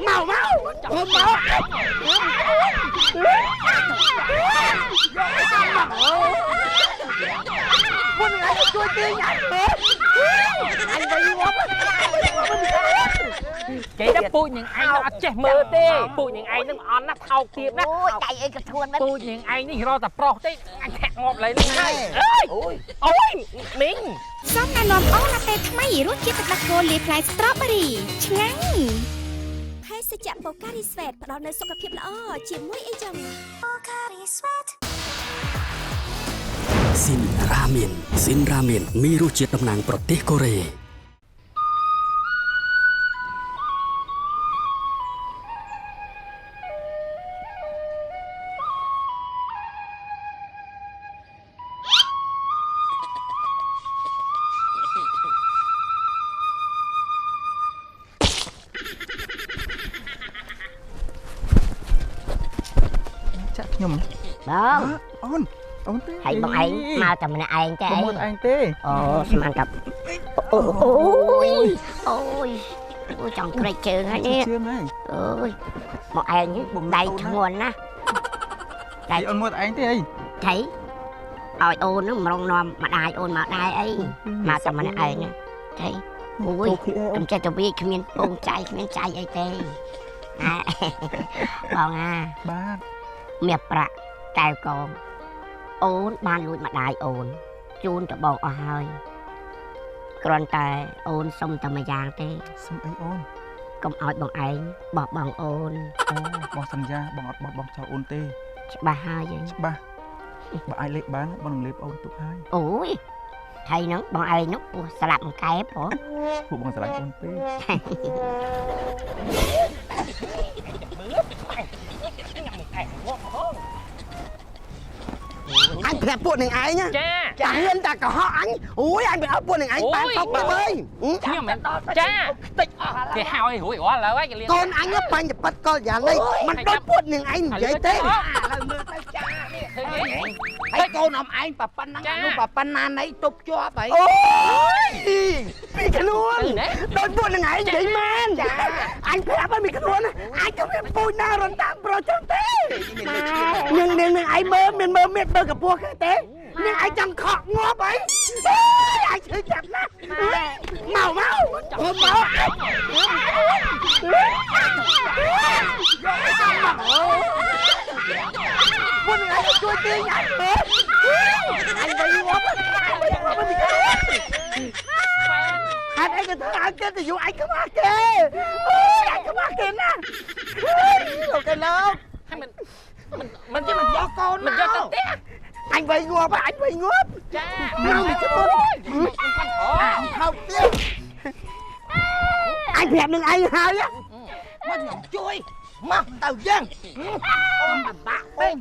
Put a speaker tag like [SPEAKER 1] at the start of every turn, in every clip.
[SPEAKER 1] mau máu ôm máu quân này chui tiên nhảy anh đi quá
[SPEAKER 2] chị đã pui những anh nó chết mơ tê pui những anh nó on nó thao tiếp đó
[SPEAKER 3] chạy ấy cái thôn
[SPEAKER 2] pui những anh nó rau tập pro tê anh thẹn ngọt lấy lên ngay ôi miếng
[SPEAKER 4] សំណានំអូឡាតេថ្មីរសជាតិទឹកដោះគោលាយផ្លែស្ទ្រប៊េរីឆ្ងាញ់ភេសជ្ជៈបូការីស្វេតផ្ដល់នូវសុខភាពល្អជាមួយអីចឹងបូការីស្វេត
[SPEAKER 5] ស៊ីនរ៉ាមែនមានរសជាតិតំណាងប្រទេសកូរ៉េ
[SPEAKER 1] ខ្ញុំ
[SPEAKER 3] បង
[SPEAKER 1] អូនទេ
[SPEAKER 3] ហើយបងឯងមកតែម្នាក់ឯងទេ
[SPEAKER 1] មកឯងទេ
[SPEAKER 3] អូស្មានតែអូយចង់ក្រេកជើងហើយនេះ
[SPEAKER 1] ជឿងហើយ
[SPEAKER 3] អូយមកឯងដៃធ្ងន់ណាស់
[SPEAKER 1] ដៃអូនមកឯងទេអី
[SPEAKER 3] ថៃឲ្យអូនហ្នឹងម្រងនាំម្ដាយអូនមកដែរអីមកតែម្នាក់ឯងណាថៃអូយខ្ញុំចេះតែវាគ្មានពងចៃគ្មានចៃអីទេបង
[SPEAKER 1] បាទ
[SPEAKER 3] មាសប្រាក់កែវកងអូនបានលួចម្ដាយអូនជូនទៅបងអស់ហើយគ្រាន់តែអូនសុំតែមួយយ៉ាងទេ
[SPEAKER 1] សុំអីអូនក
[SPEAKER 3] ុំឲ្យបងឯងបោះបង់អូន
[SPEAKER 1] អូបងសន្យាបងអត់បោះបង់ចោលអូនទេ
[SPEAKER 3] ច្បាស់ហើយ
[SPEAKER 1] ច្បាស់បើអាចលេបបានបងនឹងលេបអូនទុកហើយ
[SPEAKER 3] អូយថៃហ្នឹងបងឯងហ្នឹងពោះស្លាប់មួយកែបហ៎
[SPEAKER 1] ពួកបងស្រឡាញ់អូនពេក
[SPEAKER 2] anh phải buồn này ai nhá cha hiên ta cả họ anh ui anh phải buồn này anh bán không đâu ơi cha cái hao ấy hủi quá là cái con anh á bánh thì bắt con nhà này mình đốt buồn này anh vậy thế
[SPEAKER 6] ไอ้โกนอมไอ้ปะปันนั่งนู่นปะปันนานไหนตุบจั่วไป
[SPEAKER 2] ôi bị cái luôn đốt buồn này anh vậy man anh phải bị cái luôn anh không biết bôi na rồi tạm pro trong thế nhưng anh mơ miệt bơกับพวกcái thế nhưng anh chẳng khọ ngó ấy anh chơi chặt lắm màu ôm máu quân này chui tiên nhảy anh đi quá anh cái thứ anh kết thì dụ anh có ma kê anh có ma kê nè rồi cái lớp mình chứ mình do con mình do tao té anh phải ngộp anh phải ngộp mau mình chứ không tiếp anh đẹp đừng anh hai á
[SPEAKER 6] mà nhỏng chui mà tao dân ôm bà bạc bên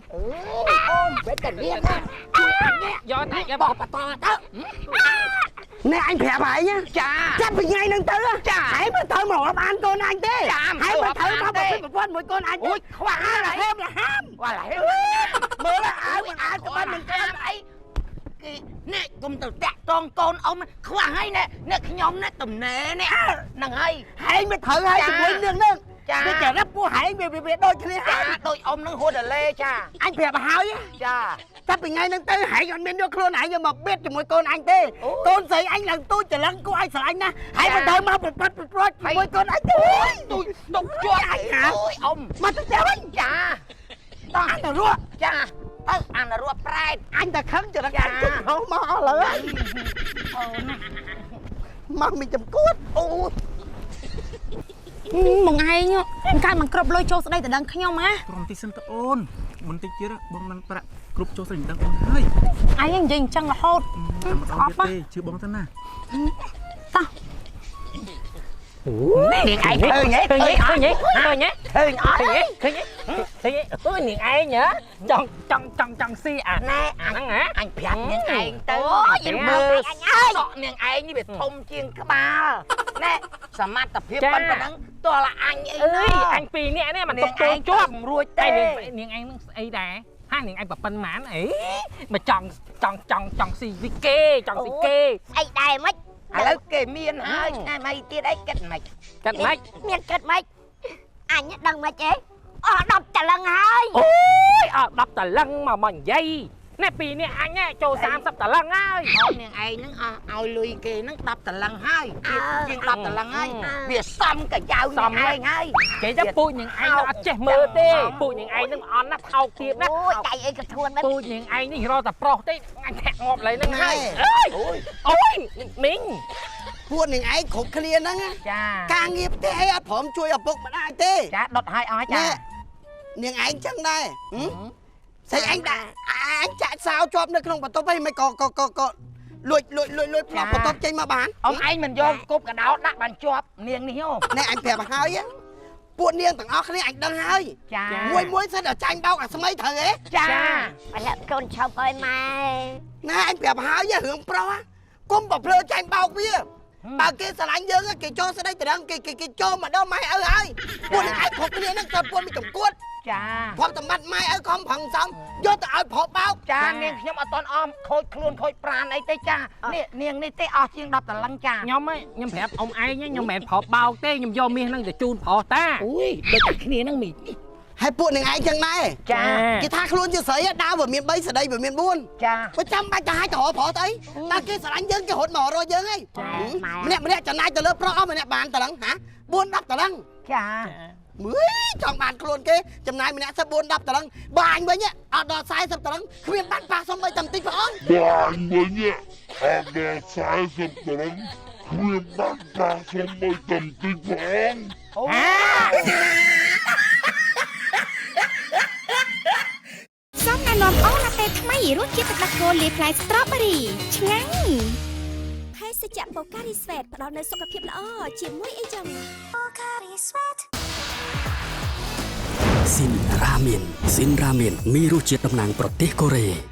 [SPEAKER 6] ôm với tình riêng chui anh nhé do tại cái bọt bà to đó
[SPEAKER 2] nè anh đẹp vậy nhá chắc bị ngay nâng tư á hãy mà thử một ăn con anh thế hãy mà thử một con một con anh ui khoa là ham
[SPEAKER 6] qua lại
[SPEAKER 2] mơ là ai của bên mình
[SPEAKER 6] em ấy nè cùng từ tẹt con ông khoa hay nè nè cái nhóm nè tùm nè nè nằng hay
[SPEAKER 2] hãy mà thử hai chục quên nương nương cái trẻ rắp của hãy về đôi cái
[SPEAKER 6] cha tôi ông nó hô đờ lê cha
[SPEAKER 2] anh đẹp háo nhá
[SPEAKER 6] cha
[SPEAKER 2] chắc bị ngay nâng tư hãy còn bên được luôn hãy nhưng mà biết cho mỗi con anh tê con gì anh là tôi chỉ lăng của anh sợ anh nè hãy mà thử mau một mỗi con anh
[SPEAKER 6] tôi đục cho anh hả ông
[SPEAKER 2] mà tôi chào anh
[SPEAKER 6] cha
[SPEAKER 2] tao ăn là rua
[SPEAKER 6] cha tao ăn là rua pride
[SPEAKER 2] anh ta khấn cho nó ăn không mò lửa mà mình chầm cút
[SPEAKER 7] một ngày nhá cái mà cướp lôi trâu đây từ đằng nhau má
[SPEAKER 1] ព្រមទីសិនតអូនមុនតិចទៀតបងមិនប្រាក់គ្រប់ចូលស្រីដឹងអូនហើយ
[SPEAKER 7] ai anh dình chăng là hốt
[SPEAKER 1] អត់ទេជឿបងទៅណា
[SPEAKER 2] niềng ai thôi nhé
[SPEAKER 6] niềng ai nhở
[SPEAKER 2] trong si à
[SPEAKER 6] nè
[SPEAKER 2] ăn hả
[SPEAKER 6] anh phạt niềng ai tới
[SPEAKER 3] mơ
[SPEAKER 6] sọ niềng ai như bị thông chiên cái ba nèสามารถtập hiệp bắn và đắng to là anh ấy
[SPEAKER 2] anh pì nè nè mà
[SPEAKER 6] niềng ai
[SPEAKER 2] chuột
[SPEAKER 6] ruồi
[SPEAKER 2] tê
[SPEAKER 6] tê
[SPEAKER 2] niềng anh ấy đà hai niềng anh bập bên mán ấy mà chọn si vi kê chọn si kê
[SPEAKER 3] ai đây mất
[SPEAKER 6] ឥឡូវគេមានហើយថ្ងៃម៉េចទៀតអីគិតមិនគិតមិន
[SPEAKER 3] មានគិតមិនអញដឹងមិនទេអស់10តលឹងហើយ
[SPEAKER 1] អូយអត់10តលឹងមកនិយាយណែពីនេះអញចូល30តលឹងហើយ
[SPEAKER 6] អូននាងឯងហ្នឹងឲ្យលុយគេហ្នឹង10តលឹងហើយជាង10តលឹងហើយវាសំកាយៅសំឯងហើយ
[SPEAKER 1] គេចាំពូញនាងឯងអត់ចេះមើលទេពូញនាងឯងនឹងអន់ណាស់ថោកទាបណាស់
[SPEAKER 3] អូយដៃអីក៏ធួនមិន
[SPEAKER 1] ពូញនាងឯងនេះរកតែប្រុសទេអញធាក់ងាប់ឡើយហ្នឹងហើយអូយមីង
[SPEAKER 2] ពួកនាងឯងគ្រប់គ្នាហ្នឹង
[SPEAKER 6] ចា
[SPEAKER 2] ការងារផ្ទះអីអត់ព្រមជួយឪពុកម្ដាយទេ
[SPEAKER 6] ចាដុតឲ្យអស់ចា
[SPEAKER 2] នាងឯងចឹងដែរស្អីអញដាក់អញចាក់សោជាប់នៅក្នុងបន្ទប់អីមិនក៏លួចផ្លោះបន្ទប់ចេញមកបាន
[SPEAKER 6] អូនឯងមិនយកគប់កដោដាក់បានជាប់នាងនេះហ៎
[SPEAKER 2] ណែអញប្រាប់ហើយពួកនាងទាំងអស់គ្នាអញដឹងហើយ
[SPEAKER 6] ចា
[SPEAKER 2] មួយសិតតែចាញ់បោកអាស្មៃត្រូវហ៎
[SPEAKER 6] ចា
[SPEAKER 3] ឥឡូវកូនឈប់អើយម៉ែ
[SPEAKER 2] ណែអញប្រាប់ហើយរឿងប្រុសកុំប្រភ្លើចាញ់បោកវាបើគេស្រឡាញ់យើងគេចូលស្ដីតរឹងគេចូលមកដល់ម៉ែឪហើយពួកនាងឯងគ្រប់គ្នាហ្នឹងត្រូវពួកមានចំគួត
[SPEAKER 6] ចា
[SPEAKER 2] ព្រមតម្បត្តិម៉ែឪខំប្រឹងសំយកទៅឲ្យប្រុសបោក
[SPEAKER 6] ចានាងខ្ញុំអត់តន់អមខូចខ្លួនខូចប្រាណអីទេចានេះនាងនេះទេអស់ជាង10តលឹងចា
[SPEAKER 1] ខ្ញុំប្រាប់អ៊ំឯងខ្ញុំមិនមែនប្រុសបោកទេខ្ញុំយកមាសហ្នឹងទៅជូនប្រុសតា
[SPEAKER 6] អូយដូចតែគ្នាហ្នឹងមី
[SPEAKER 2] ហើយពួកនាងឯងចឹងដែរ
[SPEAKER 6] ចា
[SPEAKER 2] គេថាខ្លួនជាស្រីដើរវាមាន3ស្ដីវាមាន4
[SPEAKER 6] ចា
[SPEAKER 2] បើចាំបាច់ទៅឲ្យទៅរកប្រុសទៅតែគេស្រឡាញ់យើងគេរត់មករកយើងហីម្នាក់ចំណាយទៅលើប្រុសអស់ម្នាក់បានតលឹងហ៎4 10តលឹង
[SPEAKER 6] ចា
[SPEAKER 2] មើលចង់បានខ្លួនគេចំណាយម្នាក់សិន4 10តលឹងបើអញវិញអត់ដល់40តលឹងគ្មានបានប៉ះសុំអីតែបន្តិចព្រះអង្គ
[SPEAKER 8] Bạn mình á, ở đây sai sụp tận khuyên bác ta không mới tầm tinh phóng.
[SPEAKER 4] សំណែនាំអូឡាតេថ្មីរសជាតិទឹកដោះគោលាយផ្លែស្ទ្រប៊េរីឆ្ងាញ់ភេសជ្ជៈបូការីស្វេតផ្ដល់នូវសុខភាពល្អជាមួយអីចឹងបូការីស្វេត
[SPEAKER 5] ស៊ីនរ៉ាមែនមានរសជាតិតំណាងប្រទេសកូរ៉េ